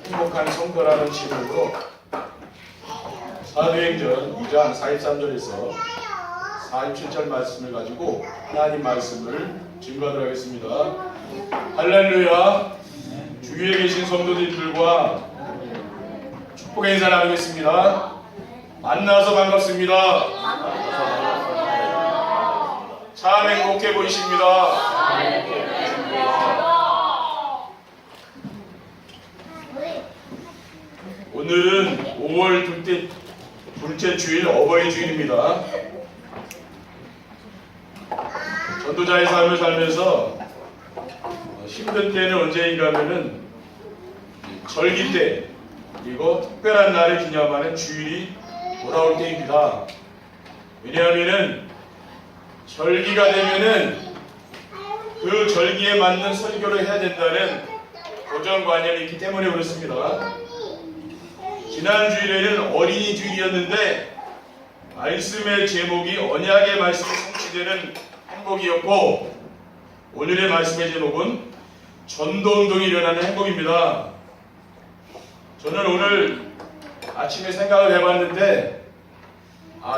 행복한 성도라는 제목으로 사도행전 2장 43절에서 47절 말씀을 가지고 하나님 말씀을 증거하도록 하겠습니다. 할렐루야. 주위에 계신 성도님들과 축복의 인사 나누겠습니다. 만나서 반갑습니다. 참 행복해 보이십니다. 오늘은 5월 둘째 주일 어버이 주일입니다. 전도자의 삶을 살면서 힘든 때는 언제인가 하면은 절기 때 그리고 특별한 날을 기념하는 주일이 돌아올 때입니다. 왜냐하면은 절기가 되면은 그 절기에 맞는 설교를 해야 된다는 고정관념이 있기 때문에 그렇습니다. 지난 주일에는 어린이 주일이었는데 말씀의 제목이 언약의 말씀이 성취되는 행복이었고, 오늘의 말씀의 제목은 전도운동이 일어나는 행복입니다. 저는 오늘 아침에 생각을 해봤는데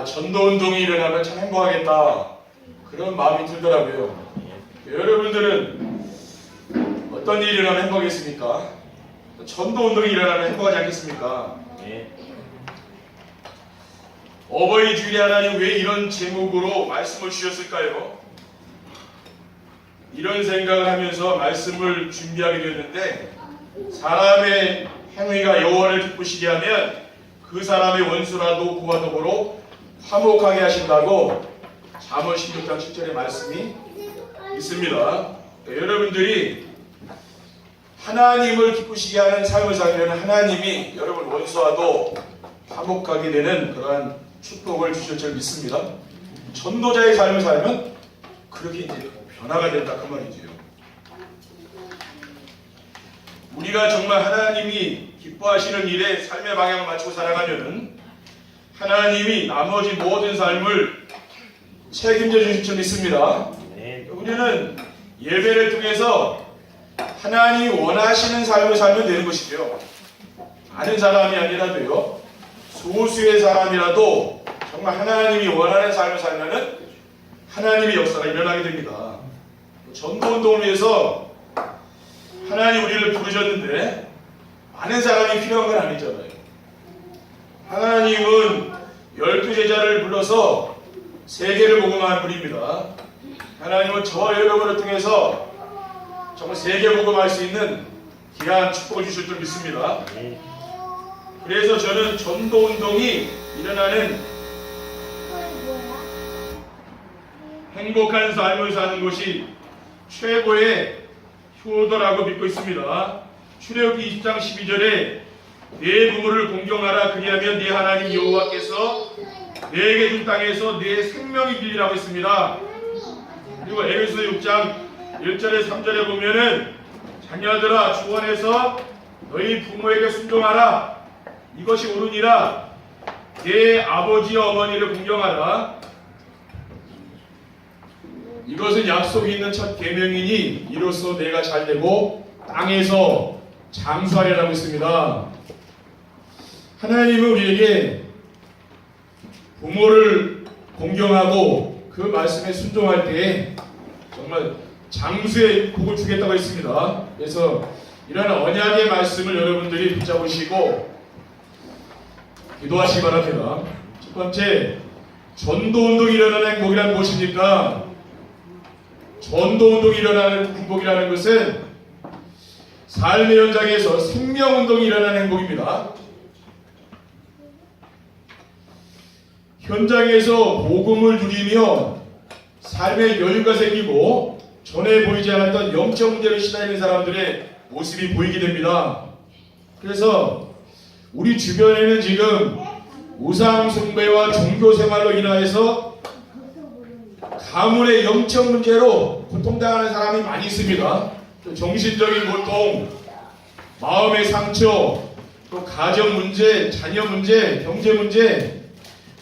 전도운동이 일어나면 참 행복하겠다, 그런 마음이 들더라고요. 여러분들은 어떤 일이 일어나면 행복하겠습니까? 전도운동이 일어나면 행복하지 않겠습니까? 어버이 주일에 하나님 왜 이런 제목으로 말씀을 주셨을까요? 이런 생각을 하면서 말씀을 준비하게 되었는데, 사람의 행위가 여호와를 기쁘시게 하면 그 사람의 원수라도 그와 더불어 화목하게 하신다고 잠언 16장 7절의 말씀이 있습니다. 여러분들이 하나님을 기쁘시게 하는 삶을 살면 하나님이 여러분 원수와도 화목하게 되는 그러한 축복을 주실 줄 믿습니다. 전도자의 삶을 살면 그렇게 이제 변화가 된다 그 말이지요. 우리가 정말 하나님이 기뻐하시는 일에 삶의 방향을 맞추고 살아가면은 하나님이 나머지 모든 삶을 책임져 주실 줄 믿습니다. 우리는 예배를 통해서 하나님이 원하시는 삶을 살면 되는 것이죠. 많은 사람이 아니라도요, 소수의 사람이라도 정말 하나님이 원하는 삶을 살면은 하나님의 역사가 일어나게 됩니다. 전도운동을 위해서 하나님 우리를 부르셨는데 많은 사람이 필요한 건 아니잖아요. 하나님은 12제자를 불러서 세계를 복음하는 분입니다. 하나님은 저와 여러분을 통해서 정말 세계 복음할 수 있는 귀한 축복을 주실 줄 믿습니다. 그래서 저는 전도운동이 일어나는 행복한 삶을 사는 것이 최고의 효도라고 믿고 있습니다. 출애굽기 20장 12절에 내 부모를 공경하라, 그리하면 네 하나님 여호와께서 내게 준 땅에서 내 생명이 길리라고 했습니다. 그리고 에베소 6장 1절에 3절에 보면은 자녀들아 주 안에서 너희 부모에게 순종하라, 이것이 옳으니라. 내 아버지와 어머니를 공경하라. 이것은 약속이 있는 첫 계명이니 이로써 내가 잘되고 땅에서 장수하리라고 했습니다. 하나님은 우리에게 부모를 공경하고 그 말씀에 순종할 때에 정말 장수의 복을 주겠다고 했습니다. 그래서 이런 언약의 말씀을 여러분들이 붙잡으시고 기도하시기 바랍니다. 첫 번째, 전도운동이 일어나는 행복이란 무엇입니까? 전도운동이 일어나는 행복이라는 것은 삶의 현장에서 생명운동이 일어나는 행복입니다. 현장에서 복음을 누리며 삶의 여유가 생기고 전에 보이지 않았던 영적 문제를 시달리는 사람들의 모습이 보이게 됩니다. 그래서 우리 주변에는 지금 우상 숭배와 종교 생활로 인하여서 가문의 영적 문제로 고통당하는 사람이 많이 있습니다. 정신적인 고통, 마음의 상처, 또 가정 문제, 자녀 문제, 경제 문제,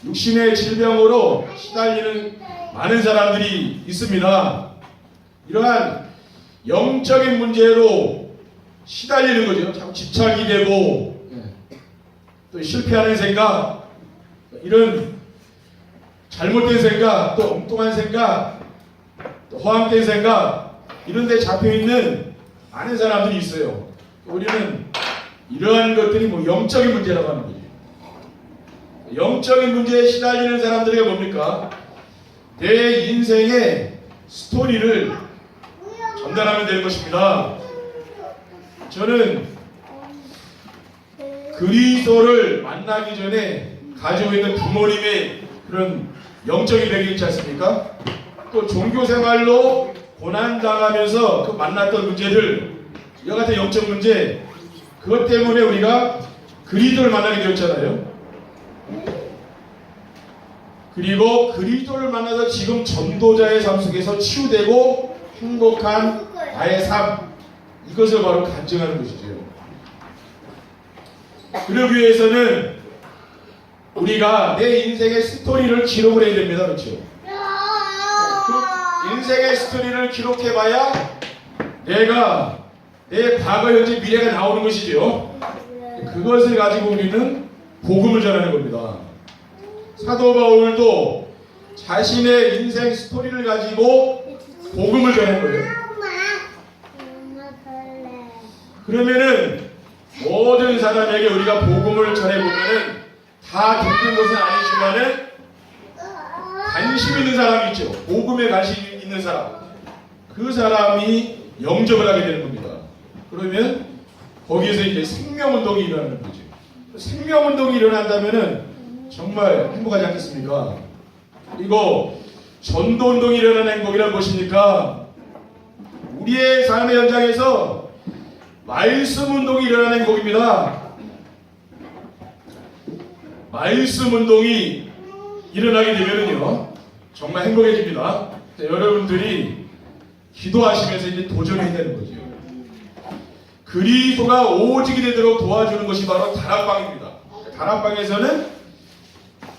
육신의 질병으로 시달리는 많은 사람들이 있습니다. 이러한 영적인 문제로 시달리는 거죠. 자꾸 집착이 되고 또 실패하는 생각, 이런 잘못된 생각, 또 엉뚱한 생각, 또 허황된 생각, 이런 데 잡혀있는 많은 사람들이 있어요. 우리는 이러한 것들이 뭐 영적인 문제라고 하는 거죠. 영적인 문제에 시달리는 사람들이 뭡니까? 내 인생의 스토리를 전달하면 되는 것입니다. 저는 그리스도를 만나기 전에 가지고 있는 부모님의 그런 영적인 배경이 있지 않습니까? 또 종교생활로 고난당하면서 그 만났던 문제들, 이와 같은 영적 문제, 그것 때문에 우리가 그리스도를 만나게 되었잖아요. 그리고 그리스도를 만나서 지금 전도자의 삶 속에서 치유되고 행복한 나의 삶, 이것을 바로 간증하는 것이죠. 그러기 위해서는 우리가 내 인생의 스토리를 기록을 해야 됩니다. 그렇죠? 그 인생의 스토리를 기록해봐야 내가 내 과거, 현재, 미래가 나오는 것이죠. 그것을 가지고 우리는 복음을 전하는 겁니다. 사도 바울도 자신의 인생 스토리를 가지고 복음을 전한 거예요. 그러면은 모든 사람에게 우리가 복음을 전해보면은 다 듣는 것은 아니지만은 관심 있는 사람이 있죠. 복음에 관심 있는 사람, 그 사람이 영접을 하게 되는 겁니다. 그러면 거기에서 이제 생명운동이 일어나는 거죠. 생명운동이 일어난다면은 정말 행복하지 않겠습니까? 그리고 전도운동이 일어나는 행복이란 무엇입니까? 우리의 삶의 현장에서 말씀운동이 일어나는 행복입니다. 말씀운동이 일어나게 되면은요, 정말 행복해집니다. 여러분들이 기도하시면서 이제 도전해야 되는 거죠. 그리스도가 오직이 되도록 도와주는 것이 바로 다락방입니다. 다락방에서는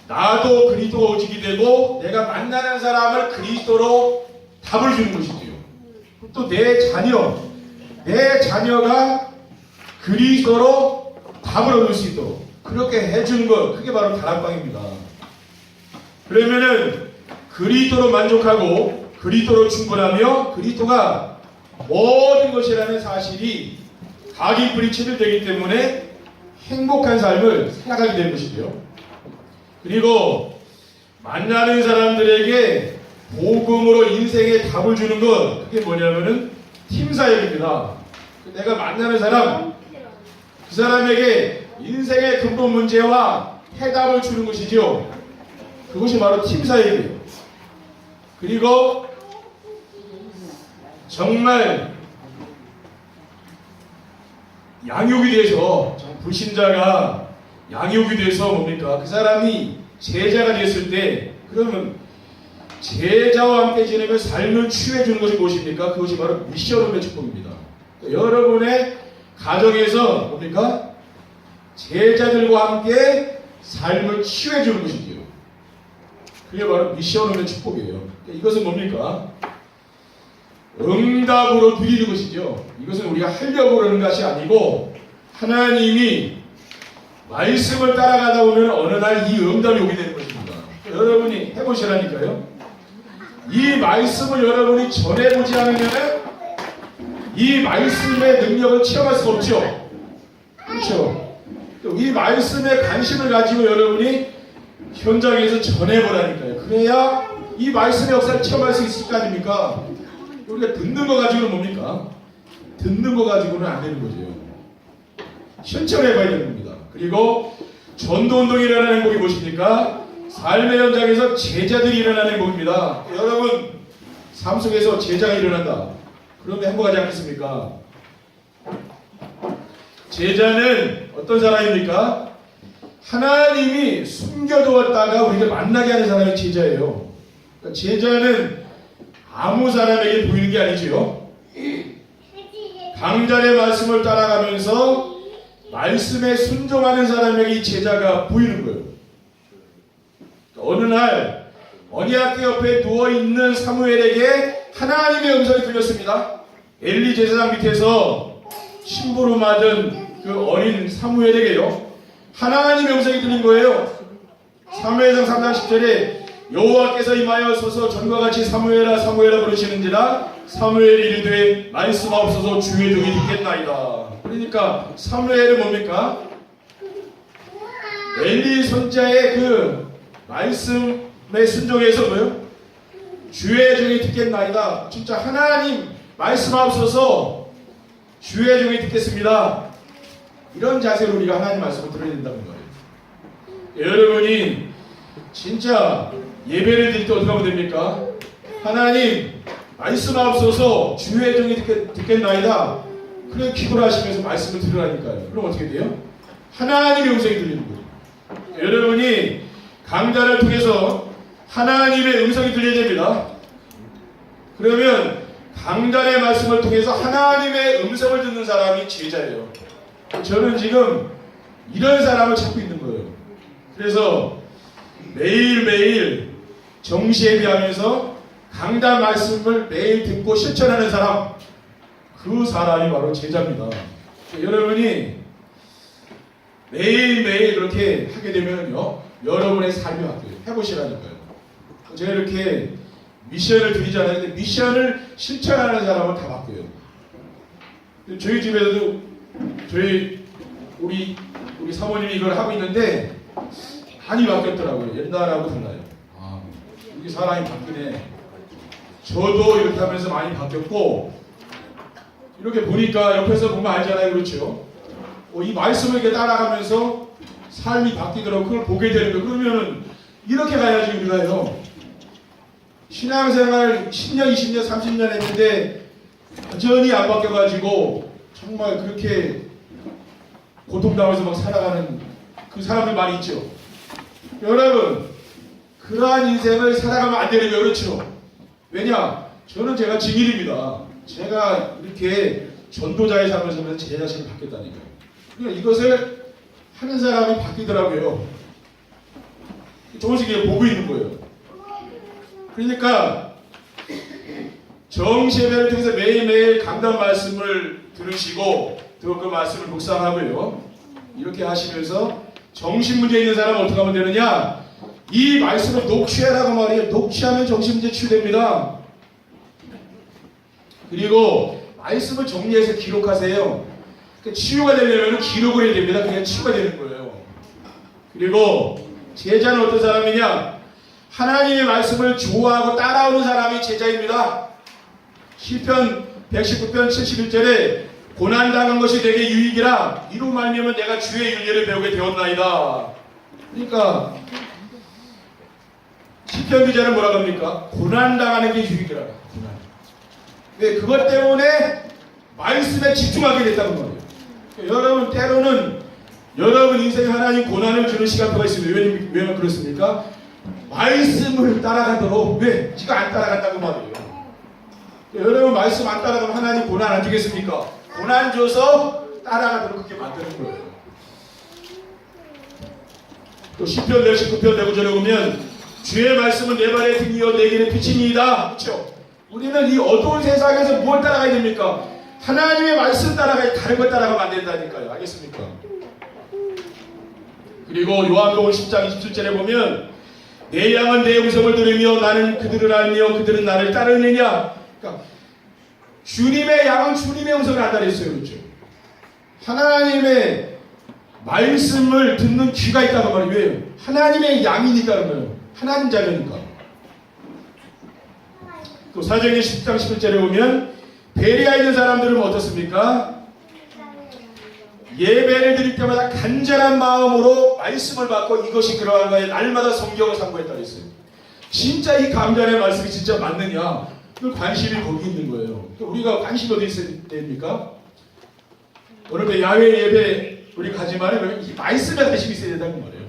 나도 그리스도가 오직이 되고 내가 만나는 사람을 그리스도로 답을 주는 것이지요. 또 내 자녀가 그리스도로 답을 얻을 수 있도록 그렇게 해주는 것, 그게 바로 다락방입니다. 그러면은 그리스도로 만족하고 그리스도로 충분하며 그리스도가 모든 것이라는 사실이 각인뿌리 체질되기 때문에 행복한 삶을 살아가게 되는 것이죠. 그리고 만나는 사람들에게 복음으로 인생의 답을 주는 것, 그게 뭐냐면은 팀사역입니다. 내가 만나는 사람, 그 사람에게 인생의 근본 문제와 해답을 주는 것이죠. 그것이 바로 팀사역이에요. 그리고 정말 양육이 돼서, 불신자가 양육이 돼서 뭡니까? 그 사람이 제자가 됐을 때, 그러면 제자와 함께 지내며 삶을 치유해주는 것이 무엇입니까? 그것이 바로 미션홈의 축복입니다. 여러분의 가정에서 뭡니까? 제자들과 함께 삶을 치유해주는 것이지요. 그게 바로 미션홈의 축복이에요. 이것은 뭡니까? 응답으로 드리는 것이죠. 이것은 우리가 하려고 그러는 것이 아니고 하나님이 말씀을 따라가다 보면 어느 날 이 응답이 오게 되는 것입니다. 여러분이 해보시라니까요. 이 말씀을 여러분이 전해보지 않으면 이 말씀의 능력을 체험할 수가 없죠. 그렇죠? 이 말씀에 관심을 가지고 여러분이 현장에서 전해보라니까요. 그래야 이 말씀의 역사를 체험할 수 있을 거 아닙니까? 우리가 듣는 거 가지고는 뭡니까? 듣는 거 가지고는 안 되는 거죠. 실천해봐야 되는 겁니다. 그리고 전도운동이 일어나는 행복이 무엇입니까? 삶의 현장에서 제자들이 일어나는 행복입니다. 여러분, 삶 속에서 제자가 일어난다. 그러면 행복하지 않겠습니까? 제자는 어떤 사람입니까? 하나님이 숨겨두었다가 우리를 만나게 하는 사람이 제자예요. 그러니까 제자는 아무 사람에게 보이는 게 아니지요. 강단의 말씀을 따라가면서 말씀에 순종하는 사람에게 이 제자가 보이는 거예요. 어느 날 언약궤 옆에 누워있는 사무엘에게 하나님의 음성이 들렸습니다. 엘리 제사장 밑에서 신부로 맞은 그 어린 사무엘에게요, 하나님의 음성이 들린 거예요. 사무엘상 3장 10절에 여호와께서 임하여 서서 전과 같이 사무엘아 사무엘아 부르시는지라 사무엘이 이르되 말씀하옵소서 주의 종이 듣겠나이다. 그러니까 사무엘은 뭡니까? 엘리 손자의 그 말씀에 순종해서 뭐요? 주의 종이 듣겠나이다. 진짜 하나님 말씀하옵소서 주의 종이 듣겠습니다. 이런 자세로 우리가 하나님 말씀을 들어야 된다는 거예요. 여러분이 진짜 예배를 드릴 때 어떻게 하면 됩니까? 하나님 말씀하옵소서 주의 종이 듣겠나이다. 그래 기도를 하시면서 말씀을 들으라니까요. 그럼 어떻게 돼요? 하나님의 음성이 들리는 거예요. 여러분이 강단을 통해서 하나님의 음성이 들려야 됩니다. 그러면 강단의 말씀을 통해서 하나님의 음성을 듣는 사람이 제자예요. 저는 지금 이런 사람을 찾고 있는 거예요. 그래서 매일매일 정시예배하면서 강단 말씀을 매일 듣고 실천하는 사람, 그 사람이 바로 제자입니다. 여러분이 매일매일 그렇게 하게 되면요, 여러분의 삶이 바뀌어요. 해보시라니까요. 제가 이렇게 미션을 드리잖아요. 근데 미션을 실천하는 사람은 다 바뀌어요. 저희 집에서도 우리 사모님이 이걸 하고 있는데 많이 바뀌었더라고요. 옛날하고 달라요. 이게 사람이 바뀌네. 저도 이렇게 하면서 많이 바뀌었고, 이렇게 보니까 옆에서 보면 알잖아요. 그렇죠? 이 말씀을 이렇게 따라가면서 삶이 바뀌더라고. 그걸 보게 되는 거예요. 그러면은 이렇게 가야지 우리가요. 신앙생활 10년, 20년, 30년 했는데 여전히 안 바뀌어가지고 정말 그렇게 고통당하면서 막 살아가는 그 사람들 많이 있죠. 여러분, 그러한 인생을 살아가면 안 되는 거예요. 그렇죠? 왜냐? 저는 제가 증인입니다. 제가 이렇게 전도자의 삶을 살면서 제 자신이 바뀌었다니까요. 그러니까 이것을 하는 사람이 바뀌더라고요. 조금씩 보고 있는 거예요. 그러니까 정시예배를 통해서 매일매일 강단 말씀을 들으시고 또 그 말씀을 묵상하고요. 이렇게 하시면서 정신문제 있는 사람은 어떻게 하면 되느냐? 이 말씀을 녹취하라고 말이에요. 녹취하면 정신문제 치유됩니다. 그리고 말씀을 정리해서 기록하세요. 그러니까 치유가 되려면 기록을 해야 됩니다. 그냥 치유가 되는 거예요. 그리고 제자는 어떤 사람이냐? 하나님의 말씀을 좋아하고 따라오는 사람이 제자입니다. 시편 119편 71절에 고난당한 것이 내게 유익이라 이로 말미암아 내가 주의 윤례를 배우게 되었나이다. 그러니까 시편 기자는 뭐라고 합니까? 고난당하는 게 유익이라. 고난. 왜? 그것 때문에 말씀에 집중하게 됐다는 거예요. 여러분, 때로는 여러분 인생에 하나님 고난을 주는 시간표가 있습니다. 왜 그렇습니까? 말씀을 따라가도록. 왜? 지가 안 따라간다고 말이에요. 여러분, 말씀 안 따라가면 하나님 고난 안 주겠습니까? 고난 줘서 따라가도록 그렇게 만드는 거예요. 또 시편 119편 내구절에 보면 주의 말씀은 내 발의 등이요 내 길의 빛이니이다. 그렇죠? 우리는 이 어두운 세상에서 뭘 따라가야 됩니까? 하나님의 말씀 따라가야, 다른 것 따라가면 안 된다니까요. 알겠습니까? 그리고 요한복음 10장 27절에 보면 내 양은 내 음성을 들으며 나는 그들을 알며 그들은 나를 따르느냐. 그러니까 주님의 양은 주님의 음성을 안다 그랬어요. 그렇죠? 하나님의 말씀을 듣는 귀가 있다는 말이에요. 왜요? 하나님의 양이니까 그런 거예요. 하나님 자녀니까. 또 사도행전 10장 11절에 보면 베레아에 있는 사람들은 어떻습니까? 예배를 드릴 때마다 간절한 마음으로 말씀을 받고 이것이 그러한 거에 날마다 성경을 상고했다 그랬어요. 진짜 이 강단의 말씀이 진짜 맞느냐? 그 관심이 거기 있는 거예요. 우리가 관심이 어디 있어야 됩니까? 오늘 야외 예배 우리 가지만 이 말씀에 관심이 있어야 된다는 말이에요.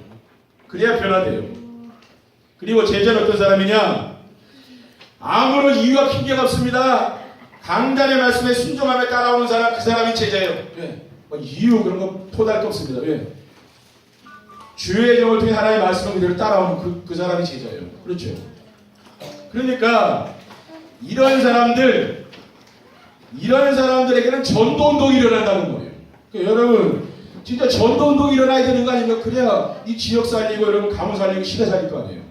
그래야 변화돼요. 그리고 제자는 어떤 사람이냐? 아무런 이유와 핑계가 없습니다. 강단의 말씀에 순종하며 따라오는 사람, 그 사람이 제자예요. 왜? 이유 그런 거 토달 게 없습니다. 왜? 주의 종을 통해 하나님의 말씀을 그대로 따라오는 그 사람이 제자예요. 그렇죠? 그러니까 이런 사람들 이런 사람들에게는 전도운동이 일어난다는 거예요. 그러니까 여러분 진짜 전도운동이 일어나야 되는 거 아닙니까? 그래야 이 지역 살리고 여러분 가문 살리고 시대 살릴 거 아니에요.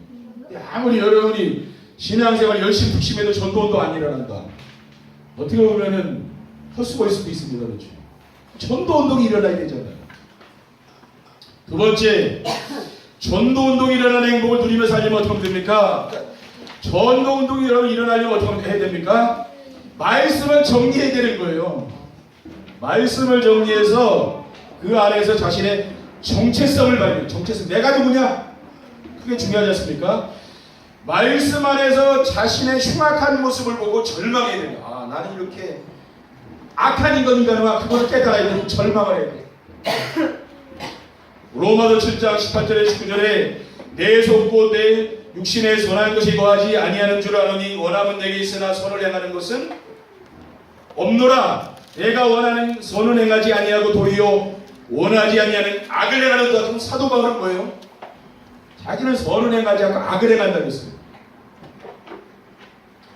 아무리 여러분이 신앙생활 열심히 푹심해도 전도운동 안 일어난다. 어떻게 보면은 헛수고일 수도 있습니다. 그렇죠? 전도운동이 일어나야 되잖아요. 두 번째, 전도운동이 일어나는 행복을 누리며 살려면 어떻게 하면 됩니까? 전도운동이 일어나려면 어떻게 해야 됩니까? 말씀을 정리해야 되는 거예요. 말씀을 정리해서 그 안에서 자신의 정체성을 발견해요. 정체성. 내가 누구냐? 그게 중요하지 않습니까? 말씀 안에서 자신의 흉악한 모습을 보고 절망해야 된다. 아, 나는 이렇게 악한 인간이구나. 그거를 깨달아야 되는 절망을 해야 돼. 로마서 7장 18절에 19절에 내 속고 내 육신에 선한 것이 거하지 아니하는 줄 아노니 원함은 내게 있으나 선을 행하는 것은 없노라. 내가 원하는 선은 행하지 아니하고 도리어 원하지 아니하는 악을 행하는다. 그럼 사도 바울은 뭐예요? 자기는 선을 행하지 않고 악을 행한다고 했어요.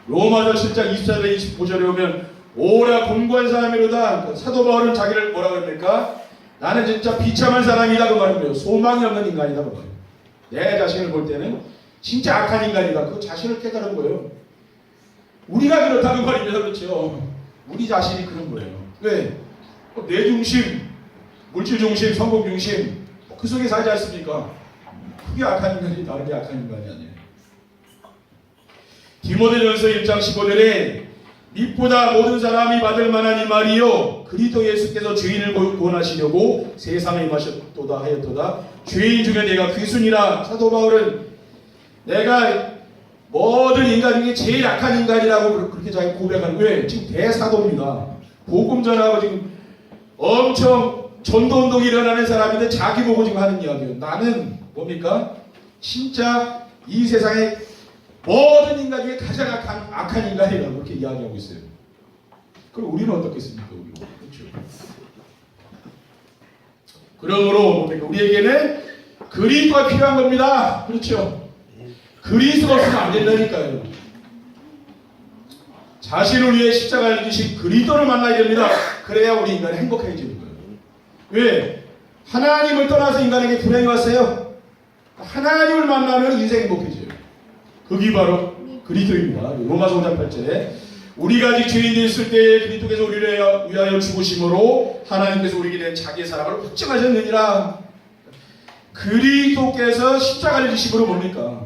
로마서 7장 24절에 25절에 오면 오라 공고한 사람이로다. 사도 바울은 자기를 뭐라고 합니까? 나는 진짜 비참한 사람이다 그 말이에요. 소망이 없는 인간이다 그 말이에요. 내 자신을 볼 때는 진짜 악한 인간이다. 그 자신을 깨달은 거예요. 우리가 그렇다는 말입니다. 그렇죠? 우리 자신이 그런 거예요. 왜? 내 중심, 물질 중심, 성공 중심 그 속에 살지 않습니까? 그게 악한 인간이 다른 게 악한 인간이 아니에요. 디모데전서 1장 15절에 빛보다 모든 사람이 받을 만한 이 말이요 그리스도 예수께서 죄인을 구원하시려고 세상에 임하셨도다 하였도다. 죄인 중에 내가 귀순이라. 사도 바울은 내가 모든 인간 중에 제일 악한 인간이라고 그렇게 자기 고백하는 거예요. 지금 대사도입니다. 복음 전하고 지금 엄청 전도운동이 일어나는 사람인데 자기 보고 지금 하는 이야기예요. 나는 뭡니까? 진짜 이 세상에 모든 인간 중에 가장 악한 인간이라고 그렇게 이야기하고 있어요. 그럼 우리는 어떻겠습니까? 그렇죠. 그러므로 뭡니까? 우리에게는 그리스도가 필요한 겁니다. 그렇죠. 그리스도가 없으면 안 된다니까요. 자신을 위해 십자가를 지신 그리스도를 만나야 됩니다. 그래야 우리 인간이 행복해지는 거예요. 왜? 하나님을 떠나서 인간에게 불행이 왔어요. 하나님을 만나면 인생 행복해져요. 그게 바로 그리스도입니다. 로마서 5장 8절에 우리가 아직 죄인이 있을 때에 그리스도께서 우리를 위하여 죽으심으로 하나님께서 우리에게 낸 자기의 사랑을 확증하셨느니라. 그리스도께서 십자가를 지심으로 뭡니까?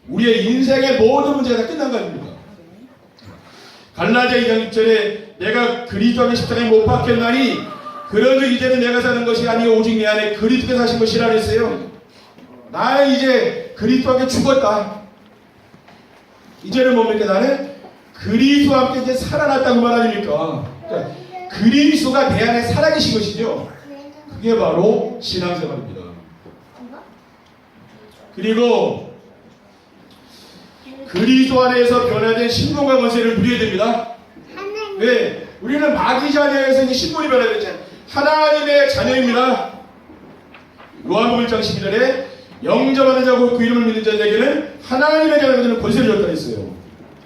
우리의 인생의 모든 문제가 다 끝난 거 아닙니까? 갈라디아 2장 6절에 내가 그리스도의 십자가에 못 박혔나니 그런즉 이제는 내가 사는 것이 아니요 오직 내 안에 그리스도께서 사신 것이라 했어요. 나는 이제 그리스도에게 죽었다. 이제는 뭡니까? 나는 그리스도와 함께 이제 살아났다고 말 아닙니까? 그러니까 그리스도가 내 안에 살아계신 것이죠. 그게 바로 신앙생활입니다. 그리고 그리스도 안에서 변화된 신분과 권세를 누려야 됩니다. 왜? 우리는 마귀 자녀에서 이 신분이 변화됐잖아요. 하나님의 자녀입니다. 요한복음 1장 12절에 영접하는 자고 그 이름을 믿는 자에게는 하나님의 자녀들은 권세를 줬다 했어요.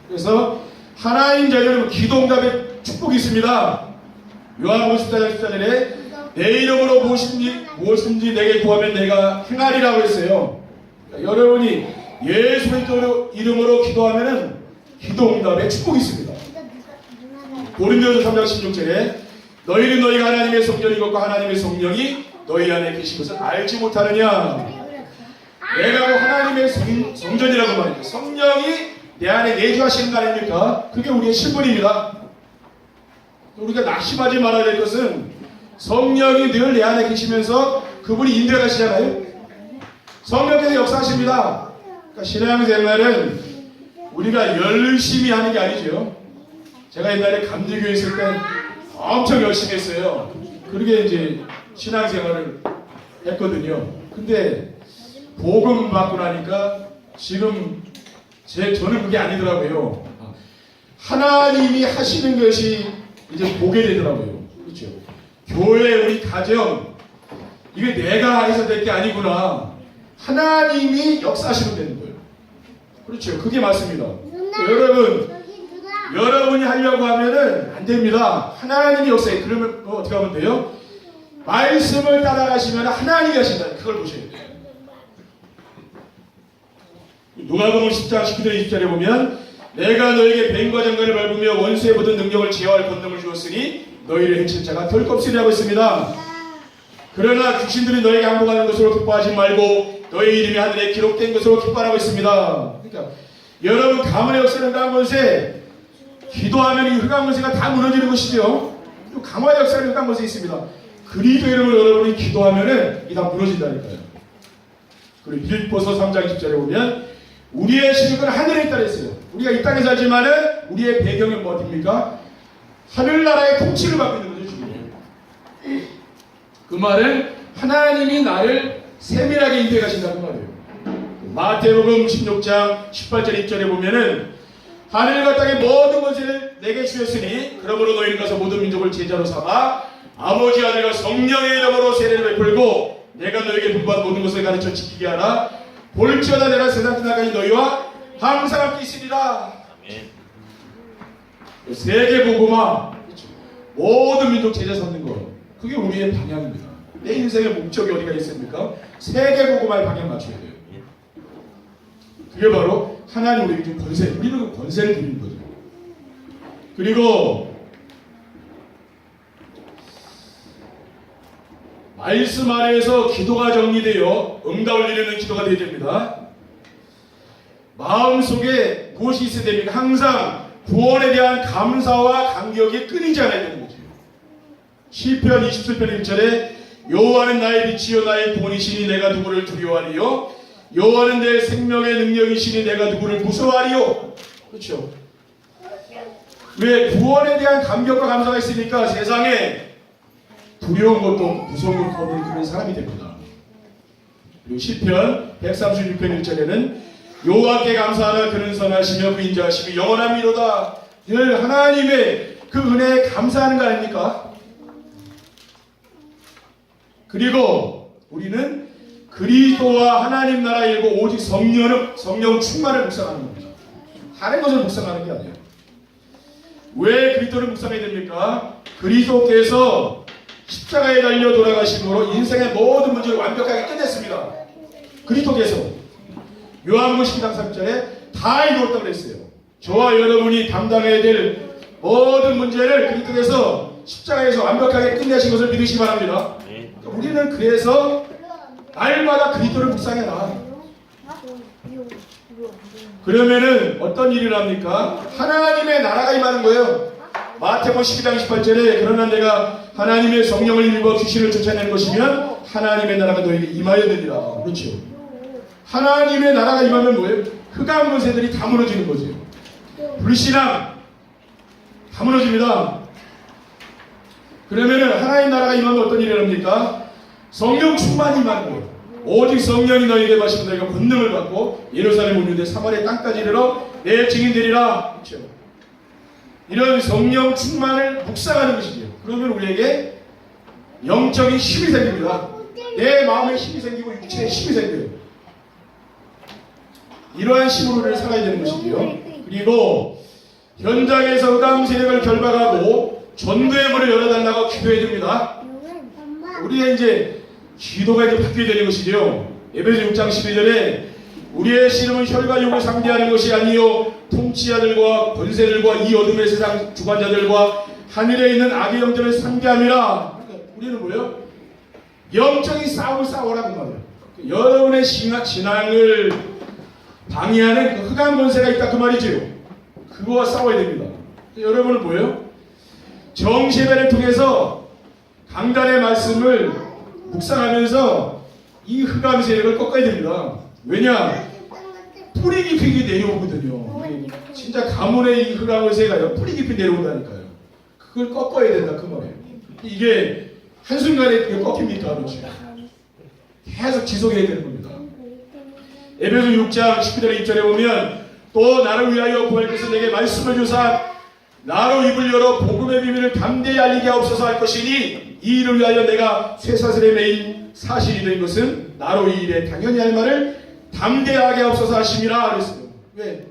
그래서 하나님 자녀는 기도응답의 축복이 있습니다. 요한복음 14장 14절에 내 이름으로 무엇인지 내게 구하면 내가 행하리라고 했어요. 그러니까 여러분이 예수 이름으로 기도하면은 기도응답의 축복이 있습니다. 고린도전서 3장 16절에 너희는 너희가 하나님의 성전인 것과 하나님의 성령이 너희 안에 계신 것을 알지 못하느냐. 내가 하나님의 성전이라고 말합니다. 성령이 내 안에 내주하시는 거 아닙니까? 그게 우리의 신분입니다. 우리가 낙심하지 말아야 될 것은 성령이 늘 내 안에 계시면서 그분이 인도하시잖아요. 성령께서 역사하십니다. 그러니까 신앙생활은 우리가 열심히 하는 게 아니죠. 제가 옛날에 감리교회 있을 때 엄청 열심히 했어요. 그러게 이제 신앙생활을 했거든요. 근데 복음 받고 나니까 지금 저는 그게 아니더라고요. 하나님이 하시는 것이 이제 보게 되더라고요. 그렇죠. 교회 우리 가정 이게 내가 해서 될 게 아니구나. 하나님이 역사하시면 되는 거예요. 그렇죠. 그게 맞습니다. 여러분 여러분이 하려고 하면은 안 됩니다. 하나님이 역사해. 그러면 어떻게 하면 돼요? 말씀을 따라가시면 하나님이 하신다. 그걸 보셔야 돼요. 누가복음 10장 19절 20절에 보면 내가 너에게 뱀과 장관을 밟으며 원수의 모든 능력을 제어할 권능을 주었으니 너희를 해칠 자가 결코 없으리 하고 있습니다. 그러나 귀신들이 너에게 항복하는 것으로 기뻐하지 말고 너희 이름이 하늘에 기록된 것으로 기뻐하고 있습니다. 그러니까 여러분 가문의 역사는 흑암권세 기도하면 이 흑암권세가 다 무너지는 것이죠. 강화의 역사는 흑암권세에 있습니다. 그리스도 이름으로 여러분이 기도하면은 이게 다 무너진다니까요. 그리고 빌립보서 3장 10절에 보면 우리의 시력은 하늘에 있다 그랬어요. 우리가 이 땅에 살지만은 우리의 배경은 뭐 어딥니까? 하늘나라의 통치를 받고 있는 거죠, 지금. 그 말은 하나님이 나를 세밀하게 인도해 가신다는 말이에요. 마태복음 16장 18절 2절에 보면은 하늘과 땅의 모든 것을 내게 주셨으니 그러므로 너희는 가서 모든 민족을 제자로 삼아 아버지 아들과 성령의 이름으로 세례를 베풀고 내가 너에게 분부한 모든 것을 가르쳐 지키게 하라. 볼지어다 내가 세상 끝날까지 너희와 항상 함께 있으리라. 세계 복음화 모든 민족 제자 삼는 거 그게 우리의 방향입니다. 내 인생의 목적이 어디가 있습니까? 세계 복음화의 방향 맞춰야 돼요. 그게 바로 하나님 우리에게 준 권세, 우리는 그 권세를 드리는 거죠. 그리고 말씀 안에서 기도가 정리되어 응답을 이루는 기도가 되어야 됩니다. 마음속에 무엇이 있어야 됩니까? 항상 구원에 대한 감사와 감격이 끊이지 않아야 되는 거죠. 시편 27편 1절에 여호와는 나의 빛이요 나의 구원이시니 내가 누구를 두려워하리요 여호와는 내 생명의 능력이시니 내가 누구를 무서워하리요. 그렇죠. 왜? 구원에 대한 감격과 감사가 있으니까 세상에 두려운 것도 무서운 것도 없는 그런 사람이 됩니다. 그리고 시편 136편 1절에는 여호와께 감사하라 그는 선하시며 그 인자하심이 영원함이로다. 늘 하나님의 그 은혜에 감사하는 거 아닙니까? 그리고 우리는 그리스도와 하나님 나라 일고 오직 성령 충만을 묵상하는 겁니다. 다른 것을 묵상하는 게 아니에요. 왜 그리스도를 묵상해야 됩니까? 그리스도께서 십자가에 달려 돌아가심으로 인생의 모든 문제를 완벽하게 끝냈습니다. 그리스도께서 요한복음 12장 3절에 다 이루었다고 그랬어요. 저와 여러분이 담당해야 될 모든 문제를 그리스도께서 십자가에서 완벽하게 끝내신 것을 믿으시기 바랍니다. 우리는 그래서 날마다 그리스도를 묵상해라. 그러면은 어떤 일이 납니까? 하나님의 나라가 임하는 거예요. 마태복음 12장 18절에 그러나 내가 하나님의 성령을 입어 귀신을 쫓아내는 것이면 하나님의 나라가 너에게 임하였느니라. 그렇죠. 하나님의 나라가 임하면 뭐예요? 흑암 권세들이 다 무너지는 거죠. 불신앙 다 무너집니다. 그러면은 하나님 나라가 임하면 어떤 일이 납니까? 성령 충만이 임하는 거예요. 오직 성령이 너희에게 마시고 너희가 권능을 받고 예루살렘 온 유대 사마리아 땅까지 이르러 내 증인되리라. 그렇죠. 이런 성령 충만을 묵상하는 것이죠. 그러면 우리에게 영적인 힘이 생깁니다. 내 마음에 힘이 생기고 육체에 힘이 생겨요. 이러한 힘으로 우리를 살아야 되는 것이고요. 그리고 현장에서 흑암 세력을 결박하고 전도의 문을 열어달라고 기도해야 됩니다. 우리가 이제 기도가 이제 바뀌어야 되는 것이죠. 에베소 6장 12절에 우리의 씨름은 혈과 육을 상대하는 것이 아니요 통치자들과 권세들과 이 어둠의 세상 주관자들과 하늘에 있는 악의 영들을 상대함이라. 그러니까 우리는 뭐예요? 영적인 싸움을 싸우라는 말이에요. 여러분의 신앙을 방해하는 그 흑암 권세가 있다 그 말이죠. 그거와 싸워야 됩니다. 여러분은 뭐예요? 정시배를 통해서 강단의 말씀을 묵상하면서 이 흑암 세력을 꺾어야 됩니다. 왜냐? 뿌리 깊이 내려오거든요. 진짜 가문의 이 흑암 세가요 뿌리 깊이 내려온다니까요. 그걸 꺾어야 된다 그 말이에요. 이게 한순간에 그게 꺾입니까? 그렇죠. 계속 지속해야 되는 겁니다. 에베소 6장 19절 20절에 보면 또 나를 위하여 구하께서 내게 말씀을 주사 나로 입을 열어 복음의 비밀을 담대히 알리게 하옵소서 할 것이니 이 일을 위하여 내가 쇠사슬에 매인 사실이 된 것은 나로 이 일에 당연히 할 말을 담대하게 하옵소서 하심이라 그랬어요. 왜?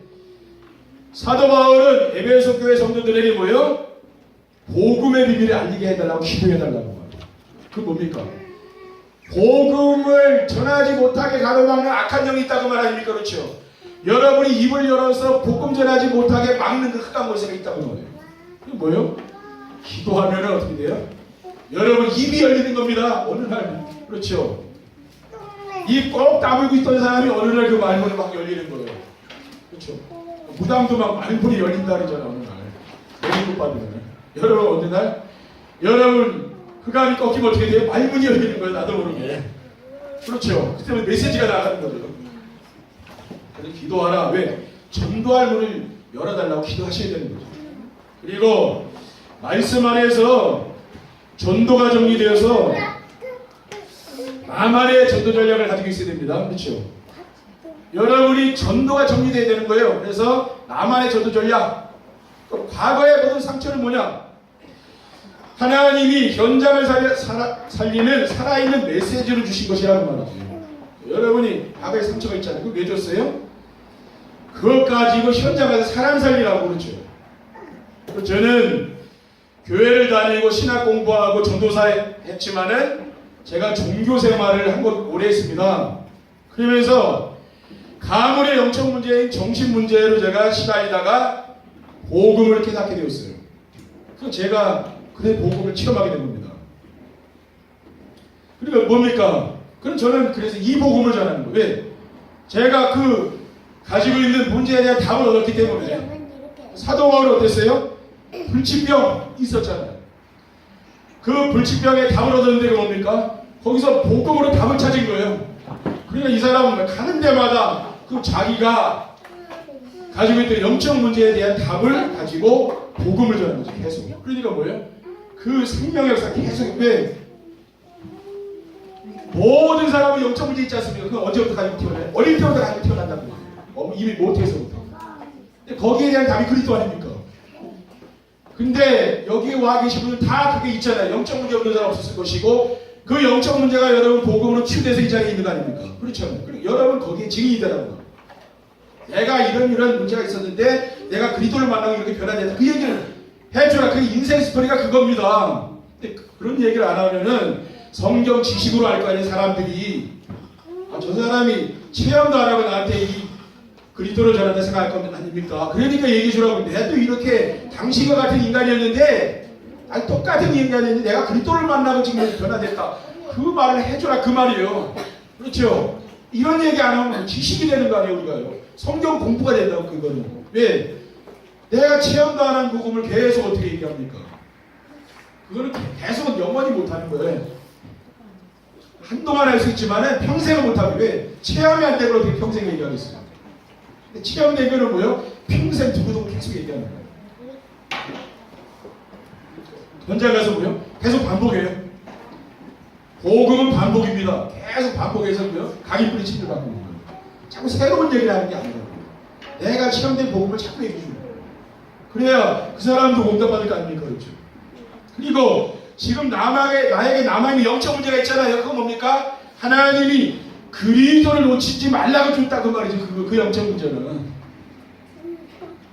사도 바울은 에베소 교회 성도들에게 뭐예요? 복음의 비밀을 알리게 해달라고 기도해달라고 말해요. 그 뭡니까? 복음을 전하지 못하게 가로막는 악한 영이 있다고 말하니까 그렇죠. 여러분이 입을 열어서 복음 전하지 못하게 막는 그 흑암 권세가 있다고 말해요. 그게 뭐예요? 기도하면 어떻게 돼요? 여러분 입이 열리는 겁니다. 어느 날. 그렇죠. 입 꼭 다물고 있던 사람이 어느 날 그 말문이 막 열리는 거예요. 그렇죠. 무당도 막 말문이 열린다 그러잖아. 어느 날. 열린 것 받으면. 여러분 어느 날 여러분 흑암이 꺾이면 어떻게 돼요? 말문이 열리는 거예요. 나도 모르게. 그렇죠. 그때는 메시지가 나가는 거죠. 그래서 기도하라. 왜? 전도할 문을 열어달라고 기도하셔야 되는 거죠. 그리고 말씀 안에서 전도가 정리되어서 나만의 전도 전략을 가지고 있어야 됩니다. 그렇죠? 여러분이 전도가 정리되어야 되는 거예요. 그래서 나만의 전도 전략. 과거의 모든 상처는 뭐냐? 하나님이 현장을 살리는 살아있는 메시지를 주신 것이라고 말하죠. 여러분이 과거에 상처가 있잖아요. 그거 왜 줬어요? 그것 가지고 현장에서 사람 살리라고 그렇죠. 저는 교회를 다니고 신학 공부하고 전도사 했지만은 제가 종교 생활을 한 것 오래 했습니다. 그러면서 가문의 영적 문제인 정신 문제로 제가 시달리다가 복음을 깨닫게 되었어요. 그래서 제가 그의 복음을 체험하게 된 겁니다. 그러니까 뭡니까? 그럼 저는 그래서 이 복음을 전하는 거예요. 왜? 제가 그 가지고 있는 문제에 대한 답을 얻었기 때문에. 사도 바울은 어땠어요? 불치병 있었잖아요. 그 불치병에 답을 얻었는데 그 뭡니까? 거기서 복음으로 답을 찾은 거예요. 그러니까 이 사람은 가는 데마다 그 자기가 가지고 있던 영적 문제에 대한 답을 가지고 복음을 전하는 거죠. 계속. 그러니까 뭐예요? 그 생명 역사 계속. 왜? 모든 사람은 영적 문제 있지 않습니까? 그건 언제부터 가지고 태어나요? 어릴 때부터 가지고 태어난다는 거예요. 이미 모태에서부터. 근데 거기에 대한 답이 그리스도 아닙니까? 근데 여기에 와 계신 분은 다 그게 있잖아요. 영적 문제 없는 사람 없었을 것이고 그 영적 문제가 여러분 복음으로 치유돼서 이 자리에 있는 거 아닙니까? 그렇죠. 그리고 여러분 거기에 증인이더라고요. 내가 이런 문제가 있었는데 내가 그리스도를 만나고 이렇게 변화돼서 그 얘기를 해주라. 그 인생 스토리가 그겁니다. 근데 그런 얘기를 안 하면은 성경 지식으로 알 거 아니에요. 사람들이 저 사람이 체험도 안 하고 나한테 이 그리스도를 전한다 생각할 건 아닙니까? 그러니까 얘기해 주라고. 내가 또 이렇게 당신과 같은 인간이었는데 똑같은 인간이었는데 내가 그리스도를 만나고 지금 변화됐다. 그 말을 해줘라. 그 말이에요. 그렇죠? 이런 얘기 안 하면 지식이 되는 거 아니에요. 우리가요. 성경 공부가 된다고. 그거는. 왜? 내가 체험도 안 한 복음을 계속 어떻게 얘기합니까? 그거는 계속 영원히 못하는 거예요. 한동안 할 수 있지만 평생은 못하고. 왜? 체험이 안 되면 어떻게 평생 얘기하겠어요? 체험 얘기는 뭐예요? 평생 두고두고 계속 얘기하는 거예요. 현장 가서 뭐예요? 계속 반복해요. 복음은 반복입니다. 계속 반복해서 뭐예요? 각인뿌리 치들 바꾸는 거예요. 자꾸 새로운 얘기를 하는 게 아니에요. 내가 체험된 복음을 자꾸 얘기해 주는 거예요. 그래야 그 사람도 공감받을 거 아닙니까? 그렇죠? 그리고 지금 나에게 남아있는 영적 문제가 있잖아요. 그거 뭡니까? 하나님이 그리스도를 놓치지 말라고 줬다 그 말이죠. 그 영적 문제는.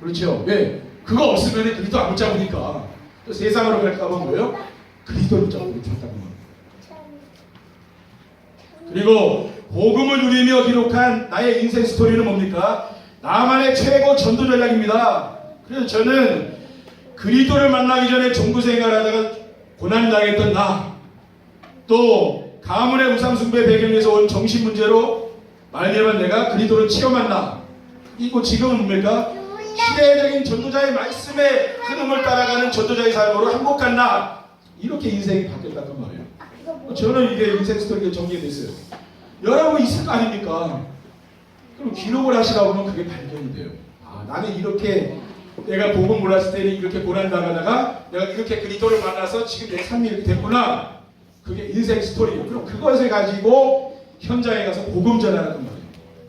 그렇죠? 왜? 그거 없으면 그리스도 안 붙잡으니까. 또 세상으로 갈까 봐 뭐예요? 그리스도를 붙잡고 줬다고 말이에요. 그리고 복음을 누리며 기록한 나의 인생 스토리는 뭡니까? 나만의 최고 전도 전략입니다. 그래서 저는 그리스도를 만나기 전에 종교 생활하다가 고난 당했던 나, 또 가문의 우상숭배 배경에서 온 정신 문제로 말미암아 내가 그리스도를 체험한 나, 그리고 지금은 뭡니까? 시대적인 전도자의 말씀에 흐름을 따라가는 전도자의 삶으로 행복한 나, 이렇게 인생이 바뀌었다는 말이에요. 저는 이게 인생 스토리가 정리됐어요. 여러분 있을 거 아닙니까? 그럼 기록을 하시다 보면 그게 발견이 돼요. 나는 이렇게 내가 복음 몰랐을 때는 이렇게 고난당하다가 내가 이렇게 그리스도를 만나서 지금 내 삶이 이렇게 됐구나. 그게 인생 스토리예요. 그럼 그것을 가지고 현장에 가서 복음 전하는 말이에요.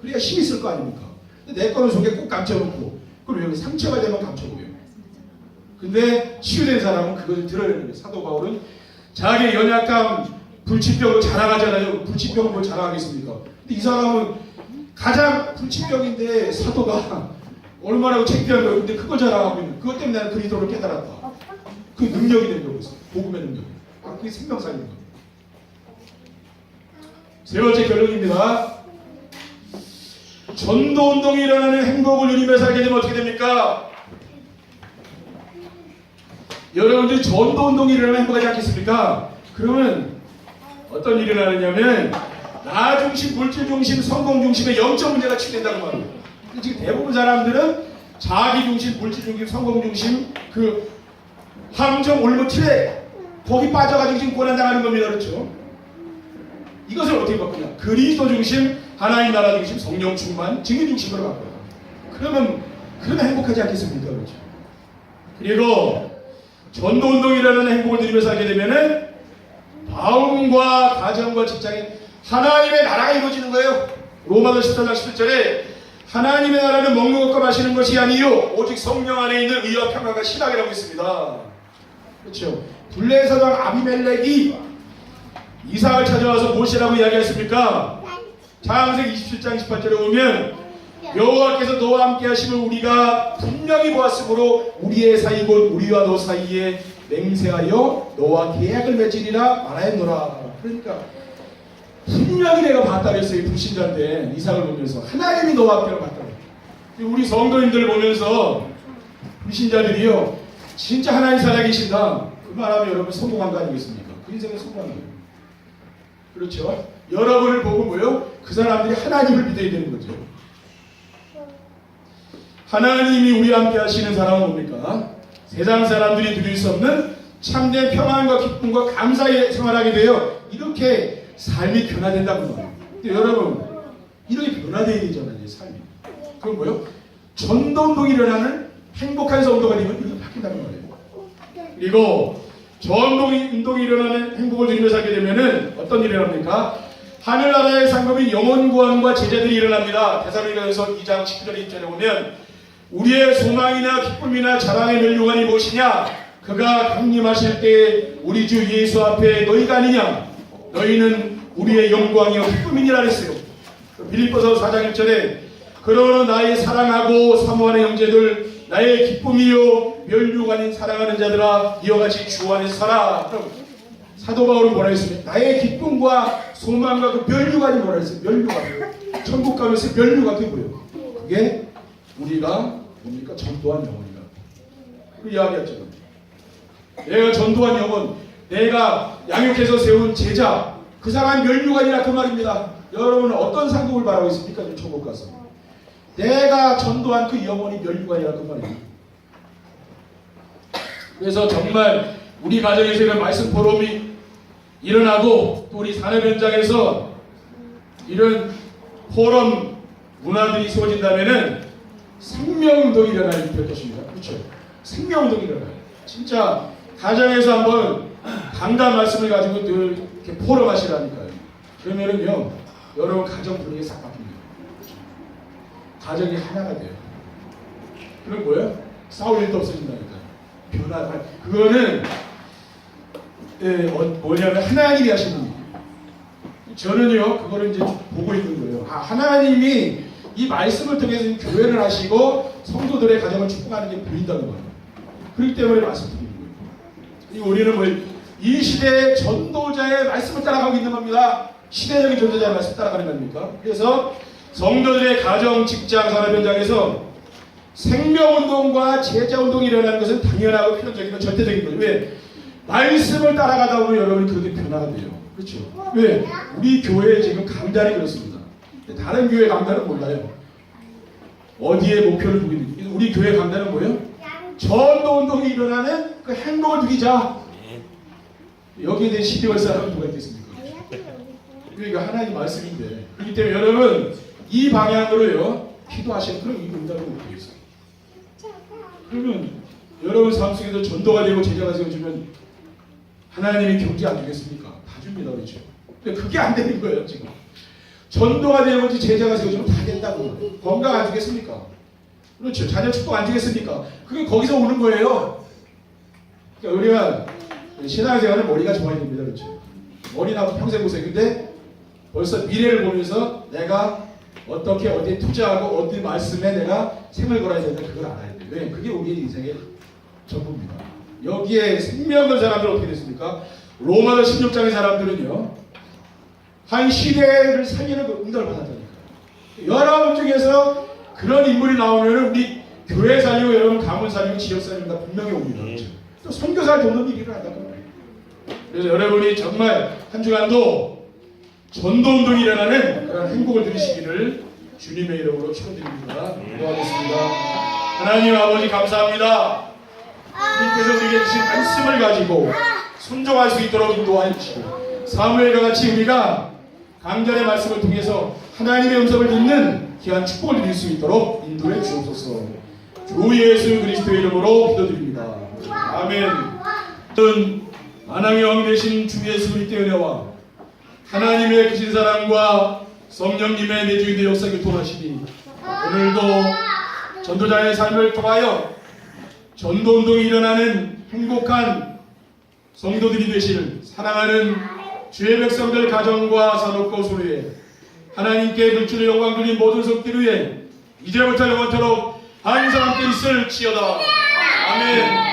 그래야 힘이 있을 거 아닙니까? 근데 내 거는 속에 꼭 감춰놓고 그리고 여기 상처가 되면 감춰보여요. 근데 치유된 사람은 그것을 드러내는 거예요. 사도 바울은 자기 연약함, 불치병을 자랑하잖아요. 불치병을 뭘 자랑하겠습니까? 근데 이 사람은 가장 불치병인데 사도가 얼마나 창피한 거예요. 근데 그걸 자랑하고 있는 그것 때문에 나는 그리스도를 깨달았다. 그 능력이 된 거였어. 복음의 능력. 그게 생명 살리는 거. 세 번째 결론입니다. 전도 운동이 일어나는 행복을 누리며 살게 되면 어떻게 됩니까? 여러분들이 전도 운동이 일어나면 행복하지 않겠습니까? 그러면 어떤 일이 일어나느냐면 나 중심, 물질 중심, 성공 중심의 영적 문제가 치유된다고 말합니다. 근데 지금 대부분 사람들은 자기 중심, 물질 중심, 성공 중심 그 함정 올무 틀에 거기 빠져가지고 지금 고난당하는 겁니다. 그렇죠? 이것을 어떻게 바꾸냐? 그리스도 중심, 하나님 나라 중심, 성령 충만, 증인 중심으로 바꿔요. 그러면 행복하지 않겠습니까? 그렇죠? 그리고 전도 운동이라는 행복을 누리며 살게 되면은 마음과 가정과 직장에 하나님의 나라가 이루어지는 거예요. 로마서 14장 11절에 하나님의 나라는 먹는 것과 마시는 것이 아니요 오직 성령 안에 있는 의와 평화가 신앙이라고 있습니다. 그렇죠? 블레사장 아비멜렉이 이삭을 찾아와서 무엇이라고 이야기했습니까? 창세기 27장 18절에 보면 여호와께서 너와 함께 하심을 우리가 분명히 보았으므로 우리의 사이 곧 우리와 너 사이에 맹세하여 너와 계약을 맺으리라 말하였노라. 그러니까 분명히 내가 봤다 그랬어요. 불신자인데 이삭을 보면서 하나님이 너와 함께 봤다. 우리 성도님들을 보면서 불신자들이요 진짜 하나님 살아계신다 그 말하면 여러분 성공한 거 아니겠습니까? 그 인생은 성공한 거예요. 그렇죠? 여러분을 보고 뭐요? 그 사람들이 하나님을 믿어야 되는 거죠. 하나님이 우리와 함께 하시는 사람은 뭡니까? 세상 사람들이 누릴 수 없는 참된 평안과 기쁨과 감사에 생활하게 되어 이렇게 삶이 변화된다는 거예요. 근데 여러분 이렇게 변화되어야 되잖아요. 삶이. 그건 뭐요? 전도운동이 일어나는 행복한 성도가 되면 이렇게 바뀐다는 거예요. 그리고 전도운동이 일어나는 행복을 누리며 살게 되면은 어떤 일이 일어납니까? 하늘나라의 상급인 영원 구원과 제자들이 일어납니다. 데살로니가서 2장 19절 20절에 보면 우리의 소망이나 기쁨이나 자랑의 멸류관이 무엇이냐? 그가 강림하실 때 우리 주 예수 앞에 너희가 아니냐? 너희는 우리의 영광이요 기쁨이니라 그랬어요. 빌립보서 4장 1절에 그러므로 나의 사랑하고 사모하는 형제들 나의 기쁨이요 멸류관인 사랑하는 자들아 이와 같이 주 안에서 살아. 그럼 사도 바울은 뭐라 했습니까? 나의 기쁨과 소망과 그 멸류관이 뭐라 했어요? 멸류관이요. 천국 가면서 멸류관 그게 뭐예요? 그게 우리가 뭡니까? 전도한 영혼이다. 그 이야기했잖아요. 내가 전도한 영혼, 내가 양육해서 세운 제자, 그 사람 멸류관이라 그 말입니다. 여러분은 어떤 상급을 바라고 있습니까? 천국 가서. 내가 전도한 그 영혼이 멸류관이라 그 말입니다. 그래서 정말 우리 가정에서 이런 말씀 포럼이 일어나고 또 우리 산업 현장에서 이런 포럼 문화들이 세워진다면은 생명운동이 일어날 것입니다. 그렇죠? 생명운동이 일어나요. 진짜 가정에서 한번 강단 말씀을 가지고 늘 이렇게 포럼하시라니까요. 그러면은요, 여러분 가정 분위기 싹 바뀝니다. 그렇죠? 가정이 하나가 돼요. 그럼 뭐예요? 싸울 일도 없어진다니까요. 변화가. 그거는 뭐냐면 하나님이 하시는 일이에요. 저는요, 그거를 이제 보고 있는 거예요. 아, 하나님이 이 말씀을 통해서 교회를 하시고 성도들의 가정을 축복하는 게 보인다는 거예요. 그렇기 때문에 말씀드리는 거예요. 그리고 우리는 뭐 이 시대의 전도자의 말씀을 따라가고 있는 겁니다. 시대적인 전도자의 말씀을 따라가는 겁니까? 그래서 성도들의 가정, 직장, 산업 현장에서 생명운동과 제자운동이 일어나는 것은 당연하고 필연적이고 절대적인 거예요. 왜? 말씀을 따라가다 보면 여러분 그렇게 변화가 돼요. 그렇죠? 왜? 우리 교회 지금 강단이 그렇습니다. 다른 교회 강단은 몰라요. 어디에 목표를 두고 있는지. 우리 교회 강단은 뭐예요? 전도운동이 일어나는 그 행복을 누리자. 여기에 대해 시대할 사람은 누가 있겠습니까? 그러니까 하나님 말씀인데. 그렇기 때문에 여러분 이 방향으로요 기도하시는 그런 응답을 못 보겠어요. 그러면 여러분 삶 속에서 전도가 되고 제자가 되어주면 하나님이 경제 안 주겠습니까? 다 줍니다. 그렇죠? 근데 그게 안 되는 거예요 지금. 전도가 되어지 제자가 되어주면 다 된다고. 건강 안 주겠습니까? 그렇죠. 자녀 축복 안 주겠습니까? 그게 거기서 오는 거예요. 그러니까 우리가 신앙생활은 머리가 좋아야 됩니다. 그렇죠? 머리 나도 평생 보세요. 근데 벌써 미래를 보면서 내가 어떻게 어디에 투자하고 어디 말씀에 내가 생을 걸어야 된다 그걸 알아야 돼요. 왜? 그게 우리의 인생의 전부입니다. 여기에 생명 건 사람들은 어떻게 됐습니까? 로마서 16장의 사람들은요 한 시대를 살리는 그 응답을 받았다니까요. 여러분 중에서 그런 인물이 나오면 우리 교회 살리고 여러분 가문 살리고 지역 살리고 다 분명히 옵니다. 또 선교사를 돕는 일이 일어난다고 말이에요. 그래서 여러분이 정말 한 주간도 전도운동이 일어나는 그런 행복을 누리시기를 주님의 이름으로 축원드립니다. 기도하겠습니다. 하나님 아버지 감사합니다. 주님께서 우리에게 주신 말씀을 가지고 순종할 수 있도록 인도하여 주시고 사무엘과 같이 우리가 강전의 말씀을 통해서 하나님의 음성을 듣는 귀한 축복을 누릴 수 있도록 인도해 주옵소서. 주 예수 그리스도의 이름으로 기도드립니다. 아멘. 만왕의 왕이 되신 주 예수 그리스도의 은혜와 하나님의 크신 사랑과 성령님의 내주인의 역사 교통하시니 오늘도 전도자의 삶을 통하여 전도운동이 일어나는 행복한 성도들이 되시는 사랑하는 주의 백성들 가정과 산업과 소유에 하나님께 물질의 영광 돌린 모든 속들 위해 이제부터 영원토록 항상 함께 있을지어다. 아멘.